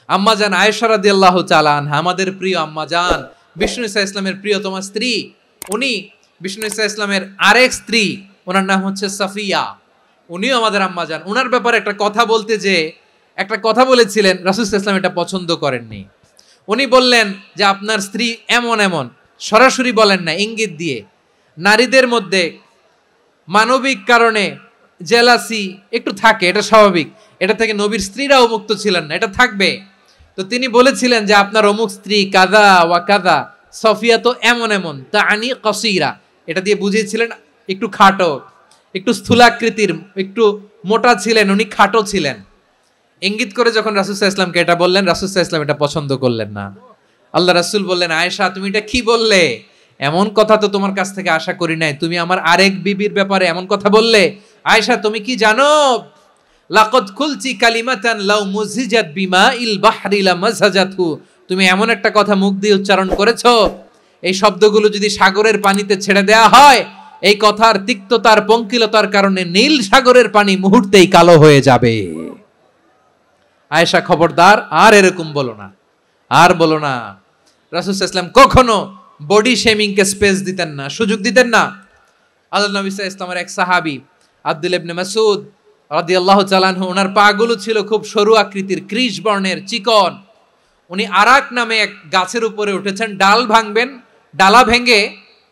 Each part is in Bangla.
আম্মাজান আয়েশা রাদিয়াল্লাহু তাআলা আনহা, আমাদের প্রিয় আম্মাজান, বিষ্ণু ইসা ইসলামের প্রিয়তম স্ত্রী, উনি বিষ্ণু ইসা ইসলামের আরেক স্ত্রী, ওনার নাম হচ্ছে সাফিয়া, উনিও আমাদের আম্মাজান। ওনার ব্যাপারে একটা কথা বলতে যে একটা কথা বলেছিলেন, রাসূল সাল্লাল্লাহু আলাইহি ওয়াসাল্লাম এটা পছন্দ করেননি। উনি বললেন যে আপনার স্ত্রী এমন এমন, সরাসরি বলেন না, ইঙ্গিত দিয়ে। নারীদের মধ্যে মানবিক কারণে জেলাসি একটু থাকে, এটা স্বাভাবিক, এটা থেকে নবীর স্ত্রীরাও মুক্ত ছিলেন না, এটা থাকবে। তো তিনি বলেছিলেন যে আপনার অমুক স্ত্রী কাদা ওয়া কাদা, সফিয়া তো এমন এমন, তাআনি কসীরা, এটা দিয়ে বুঝিয়েছিলেন একটু খাটো, একটু স্থূলাকৃতির, একটু মোটা ছিলেন, উনি খাটো ছিলেন। ইঙ্গিত করে যখন রাসূল সাল্লাল্লাহু আলাইহি ওয়াসাল্লামকে এটা বললেন, রাসূল সাল্লাল্লাহু আলাইহি ওয়াসাল্লাম এটা পছন্দ করলেন না। আল্লাহ রাসূল বললেন, আয়েশা তুমি এটা কি বললে? এমন কথা তো তোমার কাছ থেকে আশা করি নাই, তুমি আমার আরেক বিবির ব্যাপারে এমন কথা বললে। আয়েশা তুমি কি জানো, লাকাদ কুলতি কালিমাতান লাউ মুজিজাত বিমাইল বাহরি লামাজাজাতহু, তুমি এমন একটা কথা মুখ দিয়ে উচ্চারণ করেছো, এই শব্দগুলো যদি সাগরের পানিতে ছেড়ে দেয়া হয়, এই কথার তিক্ততার পঙ্কিলতার কারণে নীল সাগরের পানি মুহূর্তেই কালো হয়ে যাবে। আয়েশা খবরদার, আর এরকম বলো না, আর বলো না। রাসূল সাল্লাল্লাহু আলাইহি ওয়াসাল্লাম কখনো বডি শেমিং কে স্পেস দিতেন না, সুযোগ দিতেন না। আল্লাহ নবী সাল্লাল্লাহু আলাইহি ওয়াসাল্লামের এক সাহাবী আব্দুল্লাহ ইবনে মাসউদ রাদিয়াল্লাহু তাআলা আনহু, ওনার পাগুলো ছিল খুব সরু আকৃতির, ক্রিশ বর্ণের, চিকন। উনি আরাক নামে এক গাছের উপরে উঠেছেন, ডাল ভাঙবেন, ডালা ভেঙে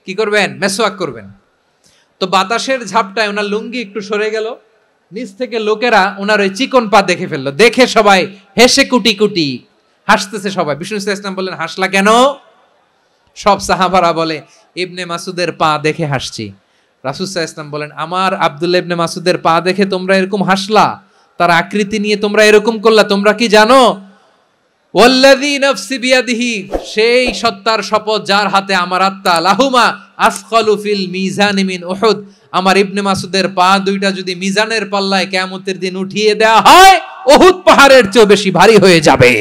কি করবেন, মেসওয়াক করবেন। তো বাতাসের ঝাপটায় ওনার লুঙ্গি একটু সরে গেল, নিচ থেকে লোকেরা ওনার ওই চিকন পা দেখে ফেললো, দেখে সবাই হেসে কুটি কুটি হাসতেছে সবাই। বিষ্ণু সাল্লাল্লাহু আলাইহি ওয়াসাল্লাম বললেন, হাসলা কেন? সব সাহাবারা বলে, ইবনে মাসুদের পা দেখে হাসছি। রাসূল সাল্লাল্লাহু আলাইহি ওয়াসাল্লাম বলেন, আমার আব্দুল্লাহ ইবনে মাসুদের পা দেখে তোমরা এরকম হাসলা, তার আকৃতি নিয়ে তোমরা এরকম করলা, তোমরা কি জানো? ওয়াল্লাযী নাফসি বিয়াদিহি, সেই সত্তার শপথ যার হাতে আমার আত্মা, লাহুমা আসকালু ফিল মিজানি মিন উহুদ, আমার ইবনে মাসুদের পা দুইটা যদি মিজানের পাল্লায় কিয়ামতের দিন উঠিয়ে দেয়া হয়, উহুদ পাহাড়ের চেয়ে বেশি ভারী হয়ে যাবে।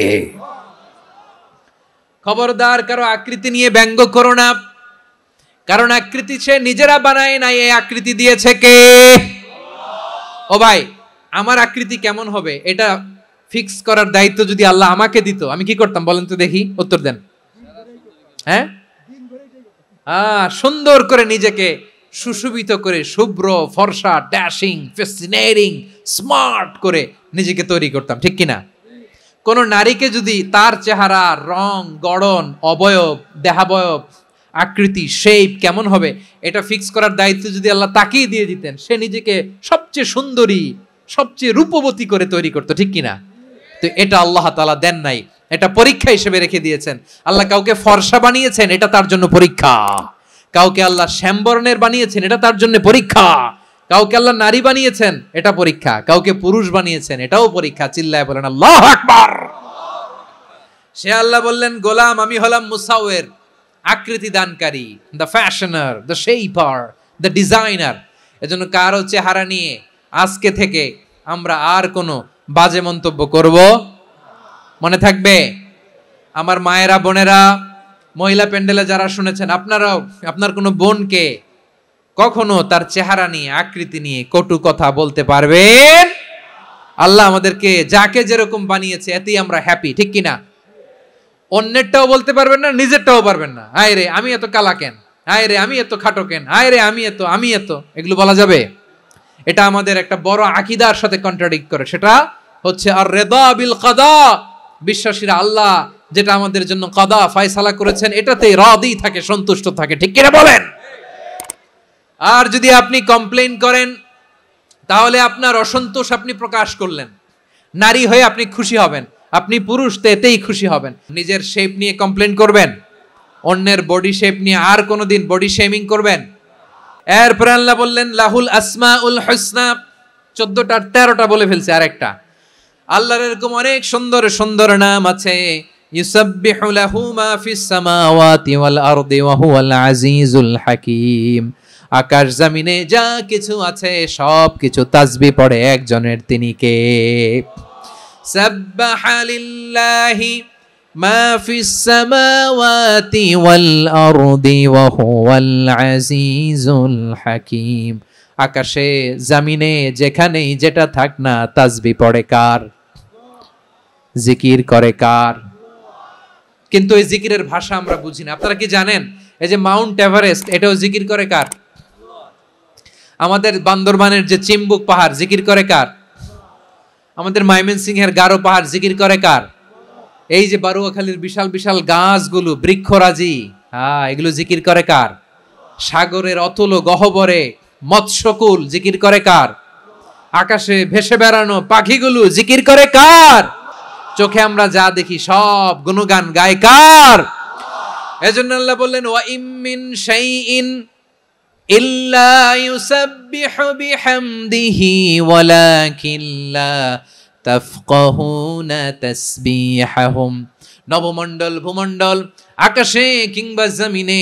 খবরদার, কারো আকৃতি নিয়ে ব্যঙ্গ করো না, কারণ আকৃতি সে নিজেরা বানায় নাই, এই আকৃতি দিয়েছে কে? ও ভাই, আমার আকৃতি কেমন হবে এটা ফিক্স করার দায়িত্ব যদি আল্লাহ আমাকে দিত, আমি কি করতাম বলেন তো দেখি, উত্তর দেন। হ্যাঁ, সুন্দর করে নিজেকে সুশোভিত করে, শুভ্র ফর্সা, ড্যাশিং, ফ্যাসিনেটিং, স্মার্ট করে নিজেকে তৈরি করতাম, ঠিক কিনা? কোন নারীকে যদি তার চেহারা, রং, গড়ন, অবয়ব, দেহাবয়ব, আকৃতি, শেপ কেমন হবে এটা ফিক্স করার দায়িত্ব যদি আল্লাহ তাকেই দিয়ে দিতেন, সে নিজেকে সবচেয়ে সুন্দরী, সবচেয়ে রূপবতী করে তৈরি করতো, ঠিক কিনা? তো এটা আল্লাহ তাআলা দেন নাই, এটা পরীক্ষা হিসেবে রেখে দিয়েছেন। আল্লাহ কাউকে ফর্সা বানিয়েছেন, এটা তার জন্য পরীক্ষা। কাউকে আল্লাহ শ্যামবর্ণের বানিয়েছেন, এটা তার জন্য পরীক্ষা। কাউকে আল্লাহ নারী বানিয়েছেন, এটা পরীক্ষা। কাউকে পুরুষ বানিয়েছেন, এটাও পরীক্ষা। চিল্লায় বলেন আল্লাহু আকবার। সে আল্লাহ বললেন, গোলাম আমি হলাম মুসাওয়ির, আকৃতি দানকারী, the fashioner, the shaper, the designer. এজন্য কারো চেহারা নিয়ে আজকে থেকে আমরা আর কোনো বাজে মন্তব্য করব, মনে থাকবে? আমার মায়েরা, বোনেরা, মহিলা প্যান্ডেলে যারা শুনেছেন, আপনারাও আপনার কোনো বোনকে কখনো তার চেহারা নিয়ে, আকৃতি নিয়ে কটু কথা বলতে পারবেন? আল্লাহ আমাদেরকে যাকে যেরকম বানিয়েছে এতেই আমরা হ্যাপি, ঠিক কিনা? অন্যেরটাও বলতে পারবেন না, নিজেরটাও পারবেন না। হায় রে আমি এত কালা কেন, হায় রে আমি এত খাটো কেন, হায় রে আমি এত, এগুলো বলা যাবে? এটা আমাদের একটা বড় আকীদার সাথে কন্ট্রাডিক্ট করে। সেটা হচ্ছে আর রিদা বিল কাদা, বিশ্বাসীরা আল্লাহ যেটা আমাদের জন্য কাদা ফয়সালা করেছেন এটাতেই রাদি থাকে, সন্তুষ্ট থাকে, ঠিক কিনা বলেন? আর যদি আপনি কমপ্লেইন করেন তাহলে আপনার অসন্তোষ আপনি প্রকাশ করলেন। নারী হয়ে আপনি খুশি হবেন, আপনি পুরুষ তো এতেই খুশি হবেন। নিজের শেপ নিয়ে কমপ্লেইন করবেন, অন্যের বডি শেপ নিয়ে আর কোনোদিন বডি শেমিং করবেন? এরপর আল্লাহ বললেন লাহুল আসমাউল হুসনা, 14টা 13টা বলে ফেলছে, আরেকটা। আল্লাহর এরকম অনেক সুন্দর সুন্দর নাম আছে। ইউসাব্বিহু লাহু মা ফিস সামাওয়াতি ওয়াল আরদি ওয়া হুয়াল আজিজুল হাকীম। আকাশ জমিনে যা কিছু আছে সব কিছু তাসবিহ পড়ে একজনের, তিনি কে? সাব্বাহা লিল্লাহি মা ফিস সামাওয়াতি ওয়াল আরদি ওয়া হুয়াল আজিজুল হাকীম। আকাশে জমিনে যেখানেই যেটা থাক না তাসবিহ পড়ে কার? জিকির করে কার? কিন্তু এই জিকিরের ভাষা আমরা বুঝি না। আপনারা কি জানেন এই যে মাউন্ট এভারেস্ট, এটাও জিকির করে কার? আমাদের বান্দরবানের যে চিম্বুক পাহাড় জিকির করে কার? আমাদের ময়মনসিংহের গারো পাহাড় জিকির করে কার? এই যে বারুয়াখালীর বিশাল বিশাল গাছগুলো, বৃক্ষরাজি, এগুলো জিকির করে কার? সাগরের অতল গহ্বরে মৎস্যকুল জিকির করে কার? আকাশে ভেসে বেড়ানো পাখিগুলো জিকির করে কার? চোখে আমরা যা দেখি সব গুণগান গায় কার? এজন্য আল্লাহ বললেন, ওয়া ইম মিন শাইইন ইল্লা ইউসাব্বিহু বিহামদিহি ওয়ালাকিন লা তাফকাহুনা তাসবিহাহুম। নবমণ্ডল, ভূমণ্ডল, আকাশে কিংবা জমিনে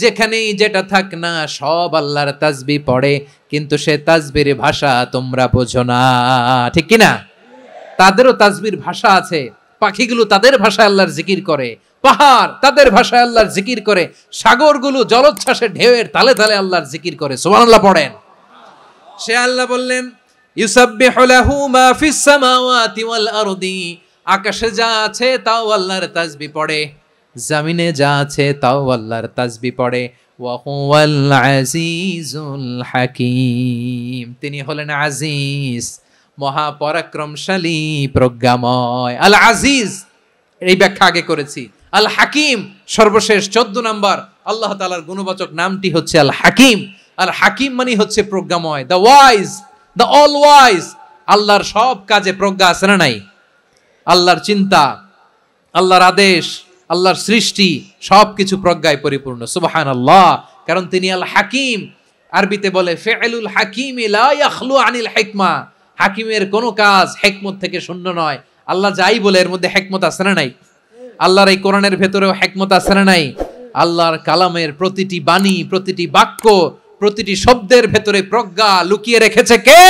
যেখানেই যেটা থাক না, সব আল্লাহর তাসবিহ পড়ে, কিন্তু সে তাসবির ভাষা তোমরা বোঝো না, ঠিক কিনা? তাদেরও তাসবির ভাষা আছে। পাখিগুলো তাদের ভাষায় আল্লাহর জিকির করে, পাহাড় তাদের ভাষায় আল্লাহর জিকির করে, সাগরগুলো জলোচ্ছ্বাসে ঢেউয়ের তালে তালে আল্লাহর জিকির করে। সুবহানাল্লাহ পড়েন। সে আল্লাহ বললেন, ইউসাব্বিহু লাহু মা ফিস সামাওয়াতি ওয়াল আরদি, আকাশে যা আছে তাও আল্লাহর তাসবিহ পড়ে, জমিনে যা আছে তাও আল্লাহর তাসবিহ পড়ে। ওয়া হুয়াল আজিজুল হাকীম, তিনি হলেন আজিজ, মহাপরাক্রমশালী, প্রজ্ঞাময়। আল আজিজ, এই ব্যাখ্যা আগে করেছি। আল হাকিম, সর্বশেষ 14 নম্বর আল্লাহ তাআলার গুণবাচক নামটি হচ্ছে আল হাকিম। আল হাকিম মানে হচ্ছে প্রজ্ঞাময়, the wise, the all wise. আল্লাহর সব কাজে প্রজ্ঞা আছে না নাই? আল্লাহর চিন্তা, আল্লাহর আদেশ, আল্লাহর সৃষ্টি সবকিছু প্রজ্ঞায় পরিপূর্ণ। সুবহানাল্লাহ, কারণ তিনি আল হাকিম। আরবিতে বলে ফিআলুল হাকিম লা ইয়াখলু আনিল হিকমা, হাকিমের কোনো কাজ হিকমত থেকে শূন্য নয়। আল্লাহ যাই বলে এর মধ্যে হিকমত আছে না নাই? আল্লাহর এই কোরআনের ভেতরেও হিকমত আছে না নাই? আল্লাহর কালামের প্রতিটি বাণী, প্রতিটি বাক্য, প্রতিটি শব্দের ভেতরে প্রজ্ঞা লুকিয়ে রেখেছে কে?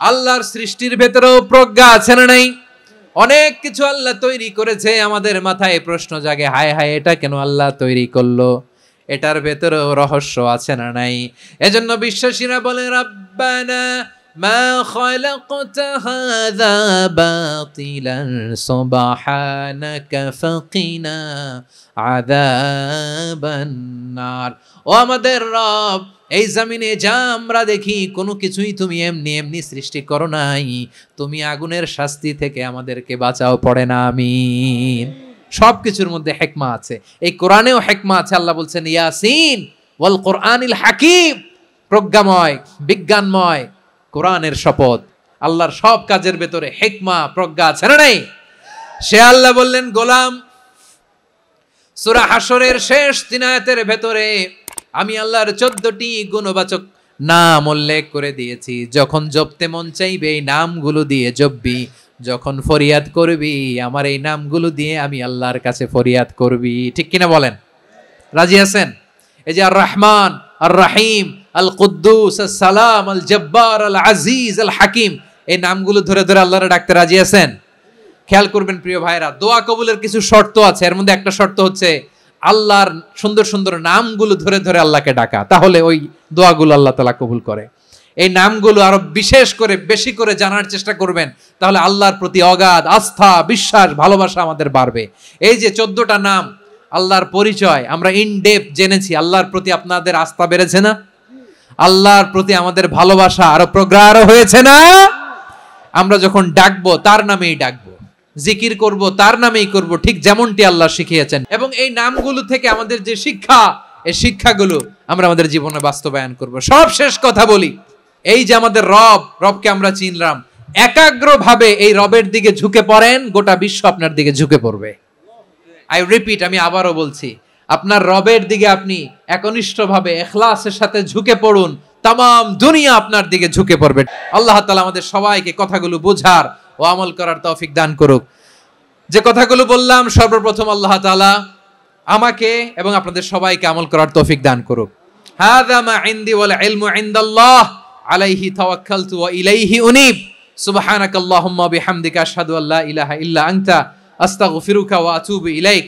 আল্লাহর সৃষ্টির ভেতরেও প্রজ্ঞা আছে না নাই? অনেক কিছু আল্লাহ তৈরি করেছে, আমাদের মাথায় প্রশ্ন জাগে, হায় হায় এটা কেন আল্লাহ তৈরি করলো? এটার ভেতরেও রহস্য আছে না নাই? এজন্য বিশ্বাসীরা বলে, রাব্বানা মা খালাকতা হাযা বাতিলান সুবহানাকা ফাকিনা আযাবান নার। ও আমাদের রব, এই জমিনে যা আমরা দেখি কোনো কিছুই তুমি এমনি এমনি সৃষ্টি করো নাই, তুমি আগুনের শাস্তি থেকে আমাদেরকে বাঁচাও, পড়ে না আমিন। সবকিছুর মধ্যে হিকমা আছে, এই কোরআনেও হিকমা আছে। আল্লাহ বলছেন ইয়াসিন ওয়াল কোরআনিল হাকিম, প্রজ্ঞাময়, বিজ্ঞানময় কোরআনের শপথ। আল্লাহর সব কাজের ভেতরে হিকমা, প্রজ্ঞা আছে না নাই? সে আল্লাহ বললেন, গোলাম, সূরা হাশরের শেষ 3 আয়াতের ভেতরে আমি আল্লাহর 14টি গুণবাচক নাম উল্লেখ করে দিয়েছি। যখন জপতে মন চাইবে এই নামগুলো দিয়ে জপবি, যখন ফরিয়াদ করবি আমার এই নামগুলো দিয়ে আমি আল্লাহর কাছে ফরিয়াদ করবি, ঠিক কিনা বলেন? রাজি আছেন? এই যে আর রহমান, আর রাহিম, আল কুদ্দুস, আস সালাম, আল জব্বার, আল আজিজ, আল হাকিম, এই নামগুলো ধরে ধরে আল্লাহরে ডাকতে রাজি আছেন? খেয়াল করবেন প্রিয় ভাইরা, দোয়া কবুলের কিছু শর্ত আছে। এর মধ্যে একটা শর্ত হচ্ছে আল্লাহর সুন্দর সুন্দর নামগুলো ধরে ধরে আল্লাহকে ডাকা, তাহলে ওই দোয়াগুলো আল্লাহ তাআলা কবুল করে। এই নামগুলো আরো বিশেষ করে বেশি করে জানার চেষ্টা করবেন, তাহলে আল্লাহর প্রতি অগাধ আস্থা, বিশ্বাস, ভালোবাসা আমাদের বাড়বে। এই যে 14টা নাম, আল্লাহর পরিচয় আমরা ইন ডেপথ জেনেছি। আল্লাহর প্রতি আপনাদের আস্থা বেড়েছে না? আল্লাহর প্রতি আমাদের ভালোবাসা আরো প্রগাঢ় হয়েছে না? আমরা যখন ডাকবো তার নামেই ডাকবো, জিকির করব তার নামেই করব, ঠিক যেমনটি আল্লাহ শিখিয়েছেন। এবং এই নামগুলো থেকে আমাদের যে শিক্ষা, এই শিক্ষাগুলো আমরা আমাদের জীবনে বাস্তবায়ন করব। সব শেষ কথা বলি, এই যে আমাদের রবকে আমরা চিনলাম, একাগ্রভাবে এই রবের দিকে ঝুঁকে পড়েন, গোটা বিশ্ব আপনার দিকে ঝুঁকে পড়বে। আই রিপিট, আমি আবারও বলছি, আপনার রবের দিকে আপনি একনিষ্ঠভাবে ইখলাসের সাথে ঝুঁকে পড়ুন, তামাম দুনিয়া আপনার দিকে ঝুঁকে পড়বে। আল্লাহ তাআলা আমাদের সবাইকে কথাগুলো বোঝার ও আমল করার তৌফিক দান করুক। যে কথাগুলো বললাম, সর্বপ্রথম আল্লাহ তাআলা আমাকে এবং আপনাদের সবাইকে আমল করার তৌফিক দান করুক। হাযা মা ইনদি ওয়াল ইলমু ইনদাল্লাহ আলাইহি তাওয়াক্কালতু ওয়া ইলাইহি উনীব। সুবহানাকাল্লাহুম্মা বিহামদিকা আশহাদু আল্লা ইলাহা ইল্লা আনতা আস্তাগফিরুকা ওয়া আতুবু ইলাইক।